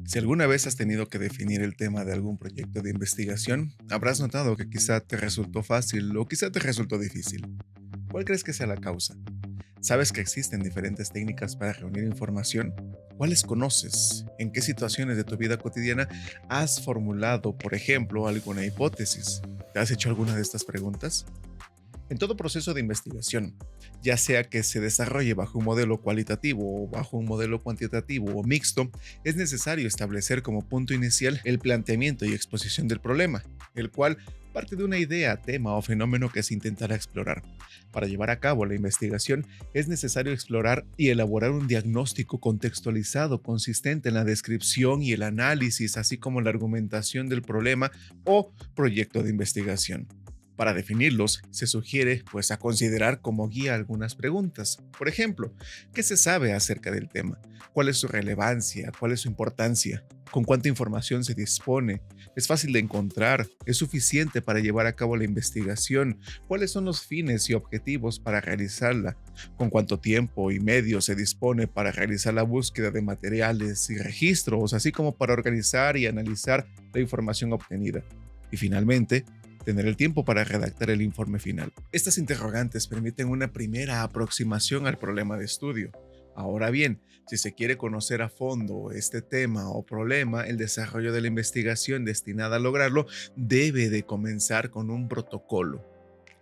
Si alguna vez has tenido que definir el tema de algún proyecto de investigación, habrás notado que quizá te resultó fácil o quizá te resultó difícil. ¿Cuál crees que sea la causa? ¿Sabes que existen diferentes técnicas para reunir información? ¿Cuáles conoces? ¿En qué situaciones de tu vida cotidiana has formulado, por ejemplo, alguna hipótesis? ¿Te has hecho alguna de estas preguntas? En todo proceso de investigación, ya sea que se desarrolle bajo un modelo cualitativo o bajo un modelo cuantitativo o mixto, es necesario establecer como punto inicial el planteamiento y exposición del problema, el cual parte de una idea, tema o fenómeno que se intentará explorar. Para llevar a cabo la investigación es necesario explorar y elaborar un diagnóstico contextualizado consistente en la descripción y el análisis, así como la argumentación del problema o proyecto de investigación. Para definirlos, se sugiere a considerar como guía algunas preguntas. Por ejemplo, ¿qué se sabe acerca del tema? ¿Cuál es su relevancia? ¿Cuál es su importancia? ¿Con cuánta información se dispone? ¿Es fácil de encontrar? ¿Es suficiente para llevar a cabo la investigación? ¿Cuáles son los fines y objetivos para realizarla? ¿Con cuánto tiempo y medios se dispone para realizar la búsqueda de materiales y registros, así como para organizar y analizar la información obtenida? Y finalmente, tener el tiempo para redactar el informe final. Estas interrogantes permiten una primera aproximación al problema de estudio. Ahora bien, si se quiere conocer a fondo este tema o problema, el desarrollo de la investigación destinada a lograrlo debe de comenzar con un protocolo.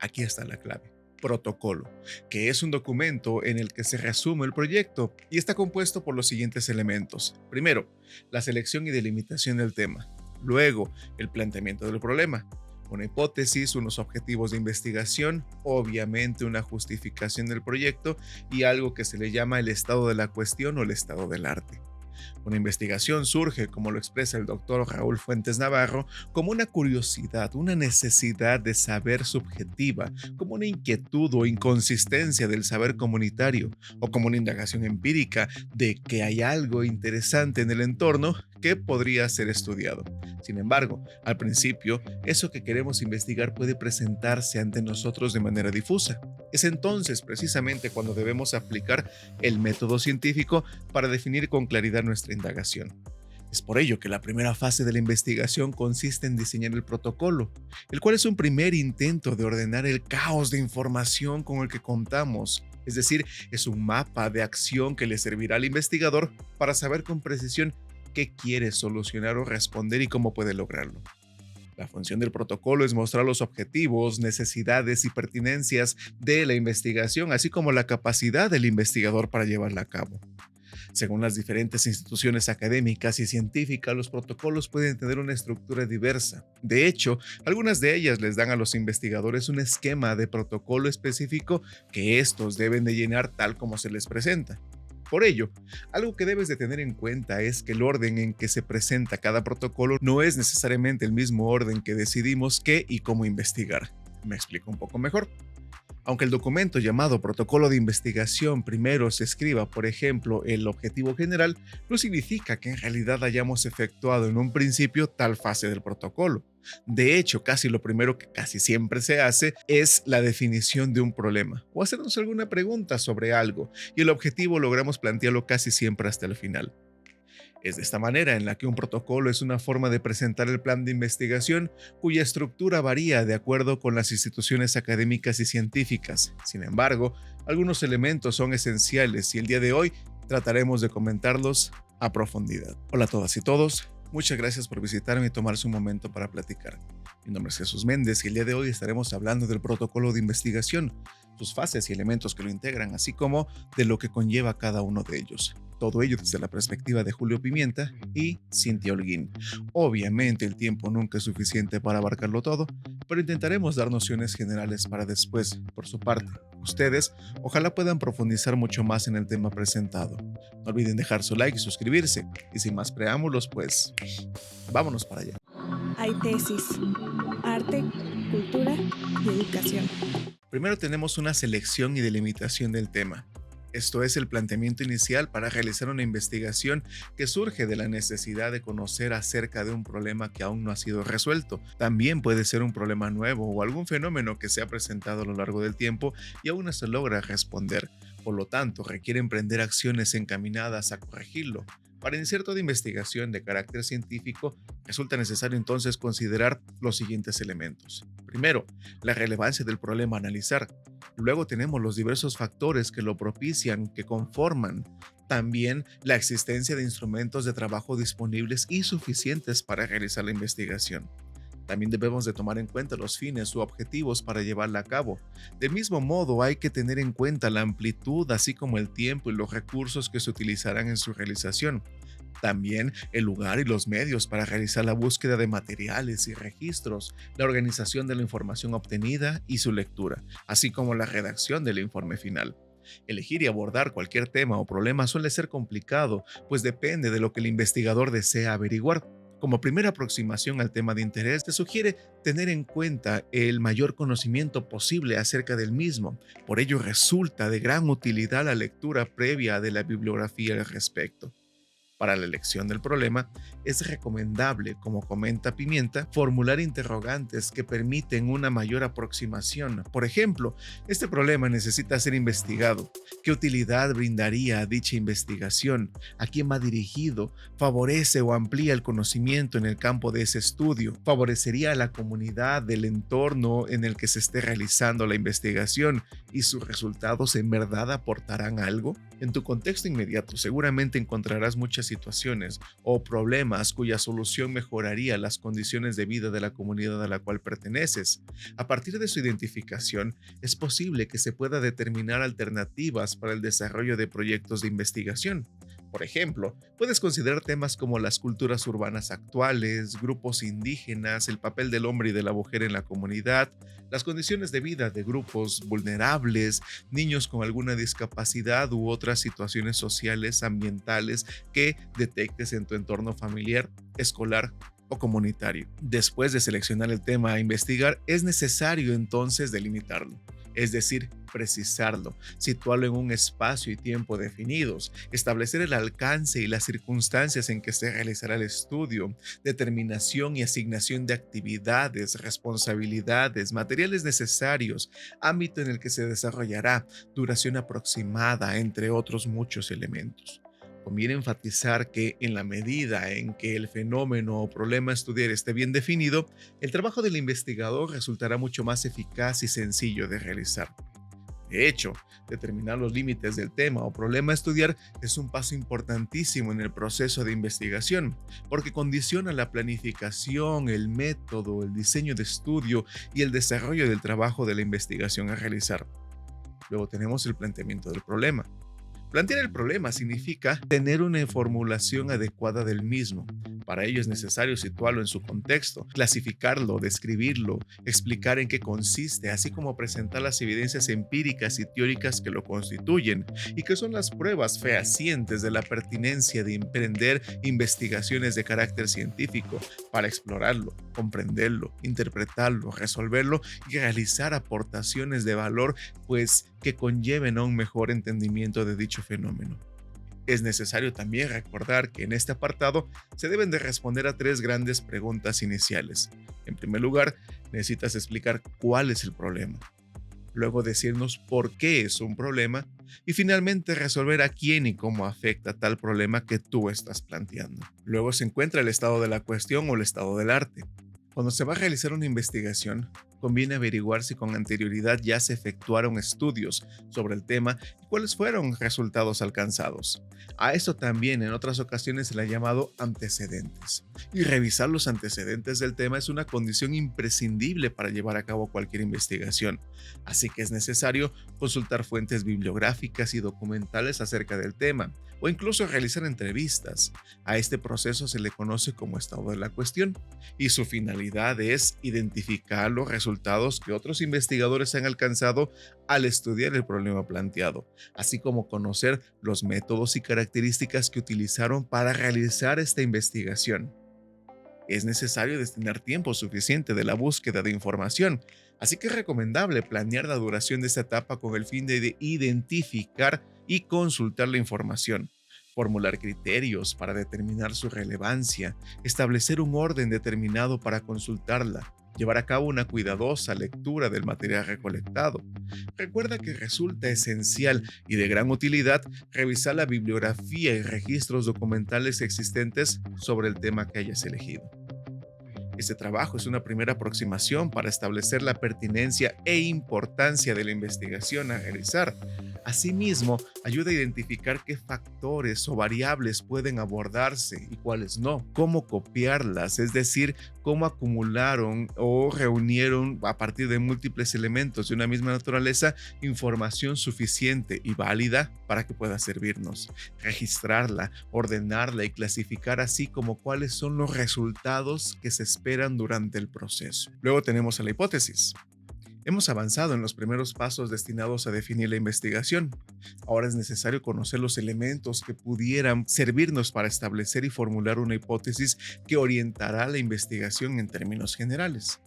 Aquí está la clave. Protocolo, que es un documento en el que se resume el proyecto y está compuesto por los siguientes elementos. Primero, la selección y delimitación del tema. Luego, el planteamiento del problema, una hipótesis, unos objetivos de investigación, obviamente una justificación del proyecto y algo que se le llama el estado de la cuestión o el estado del arte. Una investigación surge, como lo expresa el doctor Raúl Fuentes Navarro, como una curiosidad, una necesidad de saber subjetiva, como una inquietud o inconsistencia del saber comunitario, o como una indagación empírica de que hay algo interesante en el entorno que podría ser estudiado. Sin embargo, al principio, eso que queremos investigar puede presentarse ante nosotros de manera difusa. Es entonces precisamente cuando debemos aplicar el método científico para definir con claridad nuestra indagación. Es por ello que la primera fase de la investigación consiste en diseñar el protocolo, el cual es un primer intento de ordenar el caos de información con el que contamos. Es decir, es un mapa de acción que le servirá al investigador para saber con precisión qué quiere solucionar o responder y cómo puede lograrlo. La función del protocolo es mostrar los objetivos, necesidades y pertinencias de la investigación, así como la capacidad del investigador para llevarla a cabo. Según las diferentes instituciones académicas y científicas, los protocolos pueden tener una estructura diversa. De hecho, algunas de ellas les dan a los investigadores un esquema de protocolo específico que estos deben de llenar tal como se les presenta. Por ello, algo que debes de tener en cuenta es que el orden en que se presenta cada protocolo no es necesariamente el mismo orden que decidimos qué y cómo investigar. Me explico un poco mejor. Aunque el documento llamado protocolo de investigación primero se escriba, por ejemplo, el objetivo general, no significa que en realidad hayamos efectuado en un principio tal fase del protocolo. De hecho, casi lo primero que casi siempre se hace es la definición de un problema o hacernos alguna pregunta sobre algo, y el objetivo logramos plantearlo casi siempre hasta el final. Es de esta manera en la que un protocolo es una forma de presentar el plan de investigación cuya estructura varía de acuerdo con las instituciones académicas y científicas. Sin embargo, algunos elementos son esenciales y el día de hoy trataremos de comentarlos a profundidad. Hola a todas y todos, muchas gracias por visitarme y tomarse un momento para platicar. Mi nombre es Jesús Méndez y el día de hoy estaremos hablando del protocolo de investigación, sus fases y elementos que lo integran, así como de lo que conlleva cada uno de ellos. Todo ello desde la perspectiva de Julio Pimienta y Cintia Holguín. Obviamente el tiempo nunca es suficiente para abarcarlo todo, pero intentaremos dar nociones generales para después, por su parte, ustedes ojalá puedan profundizar mucho más en el tema presentado. No olviden dejar su like y suscribirse, y sin más preámbulos, vámonos para allá. Hay tesis, arte, cultura y educación. Primero tenemos una selección y delimitación del tema. Esto es el planteamiento inicial para realizar una investigación que surge de la necesidad de conocer acerca de un problema que aún no ha sido resuelto. También puede ser un problema nuevo o algún fenómeno que se ha presentado a lo largo del tiempo y aún no se logra responder. Por lo tanto, requiere emprender acciones encaminadas a corregirlo. Para iniciar toda investigación de carácter científico, resulta necesario entonces considerar los siguientes elementos. Primero, la relevancia del problema a analizar. Luego tenemos los diversos factores que lo propician, que conforman. También la existencia de instrumentos de trabajo disponibles y suficientes para realizar la investigación. También debemos de tomar en cuenta los fines u objetivos para llevarla a cabo. Del mismo modo, hay que tener en cuenta la amplitud, así como el tiempo y los recursos que se utilizarán en su realización. También el lugar y los medios para realizar la búsqueda de materiales y registros, la organización de la información obtenida y su lectura, así como la redacción del informe final. Elegir y abordar cualquier tema o problema suele ser complicado, pues depende de lo que el investigador desea averiguar. Como primera aproximación al tema de interés, se sugiere tener en cuenta el mayor conocimiento posible acerca del mismo. Por ello, resulta de gran utilidad la lectura previa de la bibliografía al respecto. Para la elección del problema, es recomendable, como comenta Pimienta, formular interrogantes que permiten una mayor aproximación. Por ejemplo, este problema necesita ser investigado. ¿Qué utilidad brindaría a dicha investigación? ¿A quién va dirigido? ¿Favorece o amplía el conocimiento en el campo de ese estudio? ¿Favorecería a la comunidad del entorno en el que se esté realizando la investigación? ¿Y sus resultados en verdad aportarán algo? En tu contexto inmediato seguramente encontrarás muchas situaciones o problemas cuya solución mejoraría las condiciones de vida de la comunidad a la cual perteneces. A partir de su identificación, es posible que se pueda determinar alternativas para el desarrollo de proyectos de investigación. Por ejemplo, puedes considerar temas como las culturas urbanas actuales, grupos indígenas, el papel del hombre y de la mujer en la comunidad, las condiciones de vida de grupos vulnerables, niños con alguna discapacidad u otras situaciones sociales, ambientales que detectes en tu entorno familiar, escolar o comunitario. Después de seleccionar el tema a investigar, es necesario entonces delimitarlo. Es decir, precisarlo, situarlo en un espacio y tiempo definidos, establecer el alcance y las circunstancias en que se realizará el estudio, determinación y asignación de actividades, responsabilidades, materiales necesarios, ámbito en el que se desarrollará, duración aproximada, entre otros muchos elementos. Conviene enfatizar que en la medida en que el fenómeno o problema a estudiar esté bien definido, el trabajo del investigador resultará mucho más eficaz y sencillo de realizar. De hecho, determinar los límites del tema o problema a estudiar es un paso importantísimo en el proceso de investigación, porque condiciona la planificación, el método, el diseño de estudio y el desarrollo del trabajo de la investigación a realizar. Luego tenemos el planteamiento del problema. Plantear el problema significa tener una formulación adecuada del mismo. Para ello es necesario situarlo en su contexto, clasificarlo, describirlo, explicar en qué consiste, así como presentar las evidencias empíricas y teóricas que lo constituyen y que son las pruebas fehacientes de la pertinencia de emprender investigaciones de carácter científico para explorarlo, comprenderlo, interpretarlo, resolverlo y realizar aportaciones de valor, pues que conlleven a un mejor entendimiento de dicho fenómeno. Es necesario también recordar que en este apartado se deben de responder a tres grandes preguntas iniciales. En primer lugar, necesitas explicar cuál es el problema. Luego decirnos por qué es un problema y finalmente resolver a quién y cómo afecta tal problema que tú estás planteando. Luego se encuentra el estado de la cuestión o el estado del arte. Cuando se va a realizar una investigación, conviene averiguar si con anterioridad ya se efectuaron estudios sobre el tema y cuáles fueron resultados alcanzados. A esto también en otras ocasiones se le ha llamado antecedentes. Y revisar los antecedentes del tema es una condición imprescindible para llevar a cabo cualquier investigación. Así que es necesario consultar fuentes bibliográficas y documentales acerca del tema, o incluso realizar entrevistas. A este proceso se le conoce como estado de la cuestión, y su finalidad es identificar los resultados que otros investigadores han alcanzado al estudiar el problema planteado, así como conocer los métodos y características que utilizaron para realizar esta investigación. Es necesario destinar tiempo suficiente de la búsqueda de información, así que es recomendable planear la duración de esta etapa con el fin de identificar y consultar la información, formular criterios para determinar su relevancia, establecer un orden determinado para consultarla, Llevar a cabo una cuidadosa lectura del material recolectado. Recuerda que resulta esencial y de gran utilidad revisar la bibliografía y registros documentales existentes sobre el tema que hayas elegido. Este trabajo es una primera aproximación para establecer la pertinencia e importancia de la investigación a realizar. Asimismo, ayuda a identificar qué factores o variables pueden abordarse y cuáles no, cómo copiarlas, es decir, cómo acumularon o reunieron a partir de múltiples elementos de una misma naturaleza información suficiente y válida para que pueda servirnos, registrarla, ordenarla y clasificar, así como cuáles son los resultados que se esperan durante el proceso. Luego tenemos a la hipótesis. Hemos avanzado en los primeros pasos destinados a definir la investigación. Ahora es necesario conocer los elementos que pudieran servirnos para establecer y formular una hipótesis que orientará la investigación en términos generales.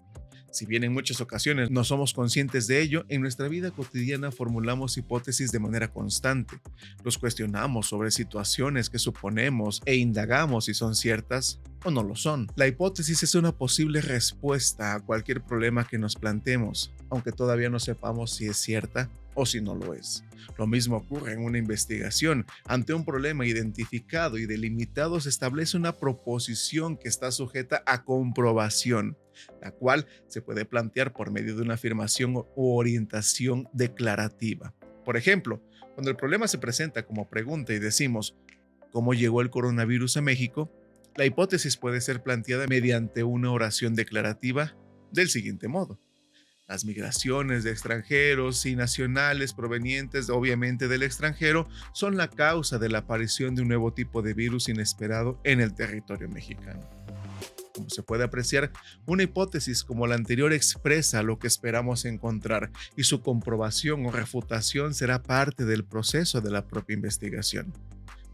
Si bien en muchas ocasiones no somos conscientes de ello, en nuestra vida cotidiana formulamos hipótesis de manera constante. Los cuestionamos sobre situaciones que suponemos e indagamos si son ciertas o no lo son. La hipótesis es una posible respuesta a cualquier problema que nos planteemos, aunque todavía no sepamos si es cierta o si no lo es. Lo mismo ocurre en una investigación. Ante un problema identificado y delimitado se establece una proposición que está sujeta a comprobación, la cual se puede plantear por medio de una afirmación o orientación declarativa. Por ejemplo, cuando el problema se presenta como pregunta y decimos ¿cómo llegó el coronavirus a México?, la hipótesis puede ser planteada mediante una oración declarativa del siguiente modo: las migraciones de extranjeros y nacionales provenientes obviamente del extranjero son la causa de la aparición de un nuevo tipo de virus inesperado en el territorio mexicano. Como se puede apreciar, una hipótesis como la anterior expresa lo que esperamos encontrar y su comprobación o refutación será parte del proceso de la propia investigación.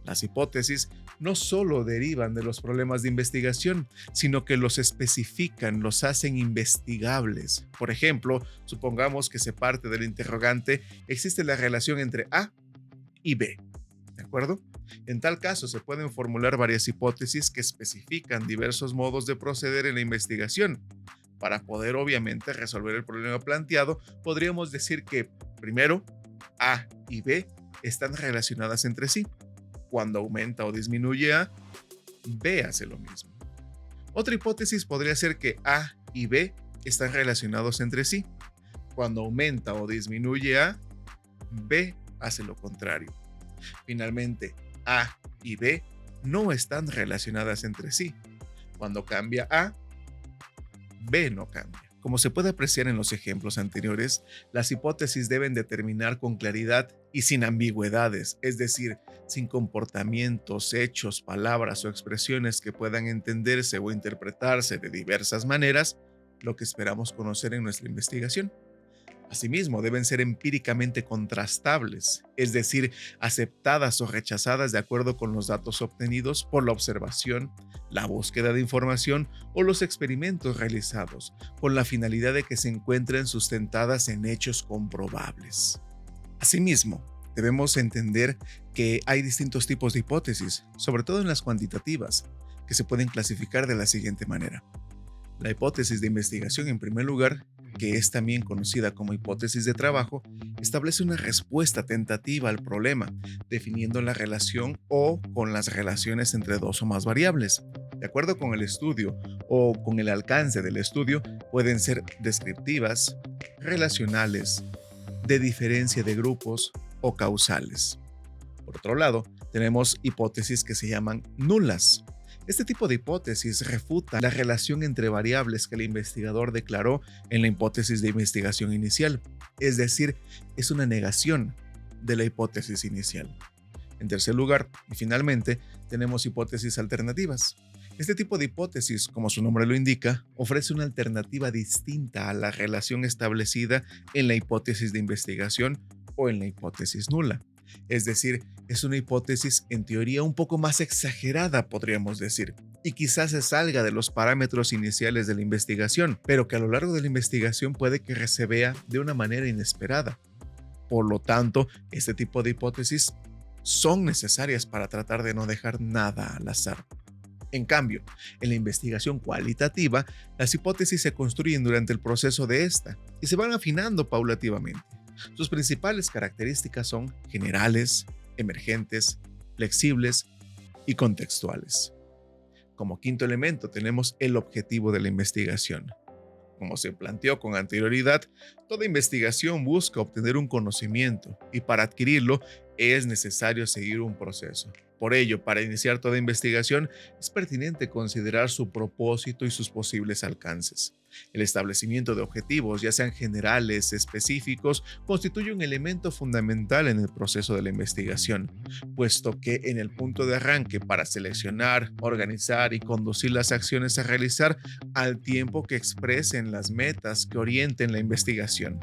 Las hipótesis no solo derivan de los problemas de investigación, sino que los especifican, los hacen investigables. Por ejemplo, supongamos que se parte del interrogante, existe la relación entre A y B, ¿de acuerdo? En tal caso, se pueden formular varias hipótesis que especifican diversos modos de proceder en la investigación. Para poder, obviamente, resolver el problema planteado, podríamos decir que, primero, A y B están relacionadas entre sí. Cuando aumenta o disminuye A, B hace lo mismo. Otra hipótesis podría ser que A y B están relacionados entre sí. Cuando aumenta o disminuye A, B hace lo contrario. Finalmente, A y B no están relacionadas entre sí. Cuando cambia A, B no cambia. Como se puede apreciar en los ejemplos anteriores, las hipótesis deben determinar con claridad y sin ambigüedades, es decir, sin comportamientos, hechos, palabras o expresiones que puedan entenderse o interpretarse de diversas maneras, lo que esperamos conocer en nuestra investigación. Asimismo, deben ser empíricamente contrastables, es decir, aceptadas o rechazadas de acuerdo con los datos obtenidos por la observación, la búsqueda de información o los experimentos realizados, con la finalidad de que se encuentren sustentadas en hechos comprobables. Asimismo, debemos entender que hay distintos tipos de hipótesis, sobre todo en las cuantitativas, que se pueden clasificar de la siguiente manera. La hipótesis de investigación, en primer lugar, que es también conocida como hipótesis de trabajo, establece una respuesta tentativa al problema, definiendo la relación o con las relaciones entre dos o más variables. De acuerdo con el estudio o con el alcance del estudio, pueden ser descriptivas, relacionales, de diferencia de grupos o causales. Por otro lado, tenemos hipótesis que se llaman nulas. Este tipo de hipótesis refuta la relación entre variables que el investigador declaró en la hipótesis de investigación inicial, es decir, es una negación de la hipótesis inicial. En tercer lugar, y finalmente, tenemos hipótesis alternativas. Este tipo de hipótesis, como su nombre lo indica, ofrece una alternativa distinta a la relación establecida en la hipótesis de investigación o en la hipótesis nula. Es decir, es una hipótesis en teoría un poco más exagerada, podríamos decir, y quizás se salga de los parámetros iniciales de la investigación, pero que a lo largo de la investigación puede que se vea de una manera inesperada. Por lo tanto, este tipo de hipótesis son necesarias para tratar de no dejar nada al azar. En cambio, en la investigación cualitativa, las hipótesis se construyen durante el proceso de esta y se van afinando paulativamente. Sus principales características son generales, emergentes, flexibles y contextuales. Como quinto elemento tenemos el objetivo de la investigación. Como se planteó con anterioridad, toda investigación busca obtener un conocimiento y para adquirirlo es necesario seguir un proceso. Por ello, para iniciar toda investigación es pertinente considerar su propósito y sus posibles alcances. El establecimiento de objetivos, ya sean generales, específicos, constituye un elemento fundamental en el proceso de la investigación, puesto que en el punto de arranque para seleccionar, organizar y conducir las acciones a realizar al tiempo que expresen las metas que orienten la investigación.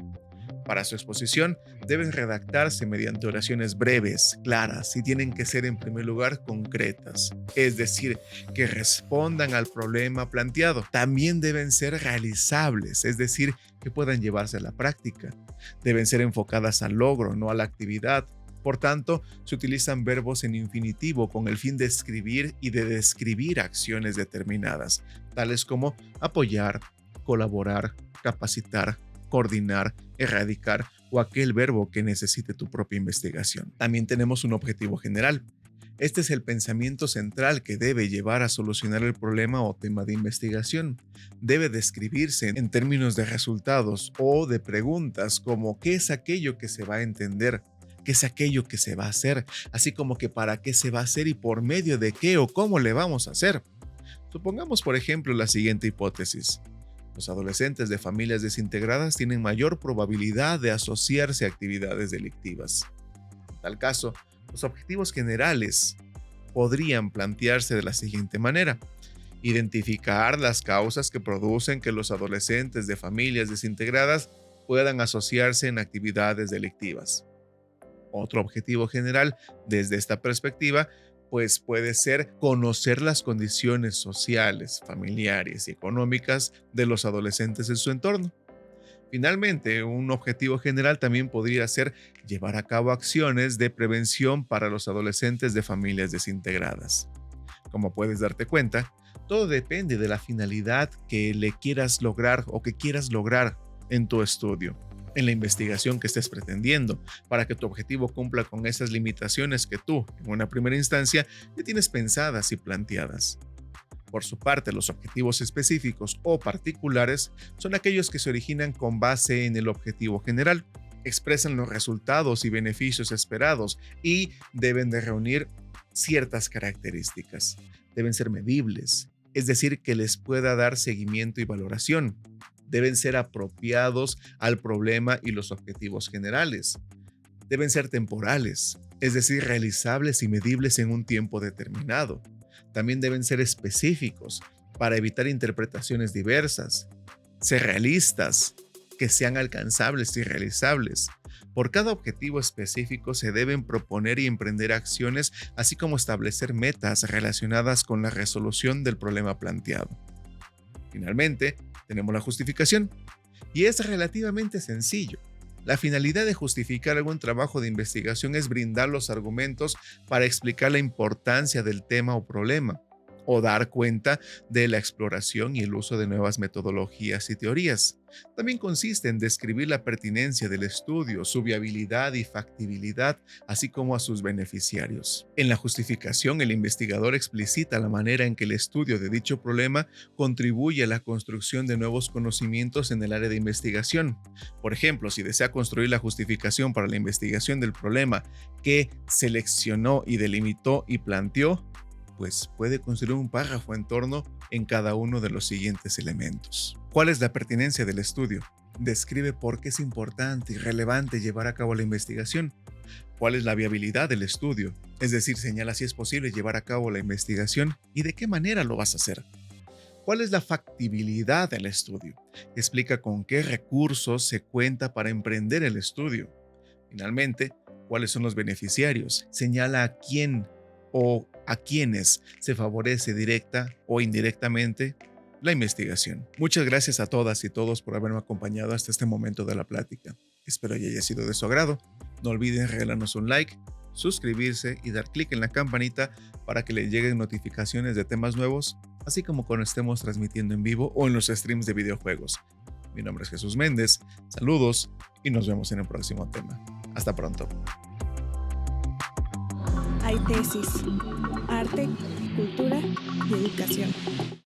Para su exposición, deben redactarse mediante oraciones breves, claras y tienen que ser en primer lugar concretas, es decir, que respondan al problema planteado. También deben ser realizables, es decir, que puedan llevarse a la práctica. Deben ser enfocadas al logro, no a la actividad. Por tanto, se utilizan verbos en infinitivo con el fin de escribir y de describir acciones determinadas, tales como apoyar, colaborar, capacitar, coordinar, erradicar o aquel verbo que necesite tu propia investigación. También tenemos un objetivo general. Este es el pensamiento central que debe llevar a solucionar el problema o tema de investigación. Debe describirse en términos de resultados o de preguntas como ¿qué es aquello que se va a entender? ¿Qué es aquello que se va a hacer? Así como que para qué se va a hacer y por medio de qué o cómo le vamos a hacer. Supongamos, por ejemplo, la siguiente hipótesis. Los adolescentes de familias desintegradas tienen mayor probabilidad de asociarse a actividades delictivas. En tal caso, los objetivos generales podrían plantearse de la siguiente manera: identificar las causas que producen que los adolescentes de familias desintegradas puedan asociarse en actividades delictivas. Otro objetivo general desde esta perspectiva pues puede ser conocer las condiciones sociales, familiares y económicas de los adolescentes en su entorno. Finalmente, un objetivo general también podría ser llevar a cabo acciones de prevención para los adolescentes de familias desintegradas. Como puedes darte cuenta, todo depende de la finalidad que le quieras lograr o que quieras lograr en tu estudio, en la investigación que estés pretendiendo, para que tu objetivo cumpla con esas limitaciones que tú, en una primera instancia, ya tienes pensadas y planteadas. Por su parte, los objetivos específicos o particulares son aquellos que se originan con base en el objetivo general, expresan los resultados y beneficios esperados y deben de reunir ciertas características. Deben ser medibles, es decir, que les pueda dar seguimiento y valoración. Deben ser apropiados al problema y los objetivos generales. Deben ser temporales, es decir, realizables y medibles en un tiempo determinado. También deben ser específicos para evitar interpretaciones diversas. Ser realistas, que sean alcanzables y realizables. Por cada objetivo específico se deben proponer y emprender acciones, así como establecer metas relacionadas con la resolución del problema planteado. Finalmente, tenemos la justificación, y es relativamente sencillo. La finalidad de justificar algún trabajo de investigación es brindar los argumentos para explicar la importancia del tema o problema, o dar cuenta de la exploración y el uso de nuevas metodologías y teorías. También consiste en describir la pertinencia del estudio, su viabilidad y factibilidad, así como a sus beneficiarios. En la justificación, el investigador explicita la manera en que el estudio de dicho problema contribuye a la construcción de nuevos conocimientos en el área de investigación. Por ejemplo, si desea construir la justificación para la investigación del problema que seleccionó y delimitó y planteó, pues puede construir un párrafo en torno en cada uno de los siguientes elementos. ¿Cuál es la pertinencia del estudio? Describe por qué es importante y relevante llevar a cabo la investigación. ¿Cuál es la viabilidad del estudio? Es decir, señala si es posible llevar a cabo la investigación y de qué manera lo vas a hacer. ¿Cuál es la factibilidad del estudio? Explica con qué recursos se cuenta para emprender el estudio. Finalmente, ¿cuáles son los beneficiarios? Señala a quién o a quienes se favorece directa o indirectamente la investigación. Muchas gracias a todas y todos por haberme acompañado hasta este momento de la plática. Espero que haya sido de su agrado. No olviden regalarnos un like, suscribirse y dar clic en la campanita para que le lleguen notificaciones de temas nuevos, así como cuando estemos transmitiendo en vivo o en los streams de videojuegos. Mi nombre es Jesús Méndez, saludos y nos vemos en el próximo tema. Hasta pronto. Hay tesis, arte, cultura y educación.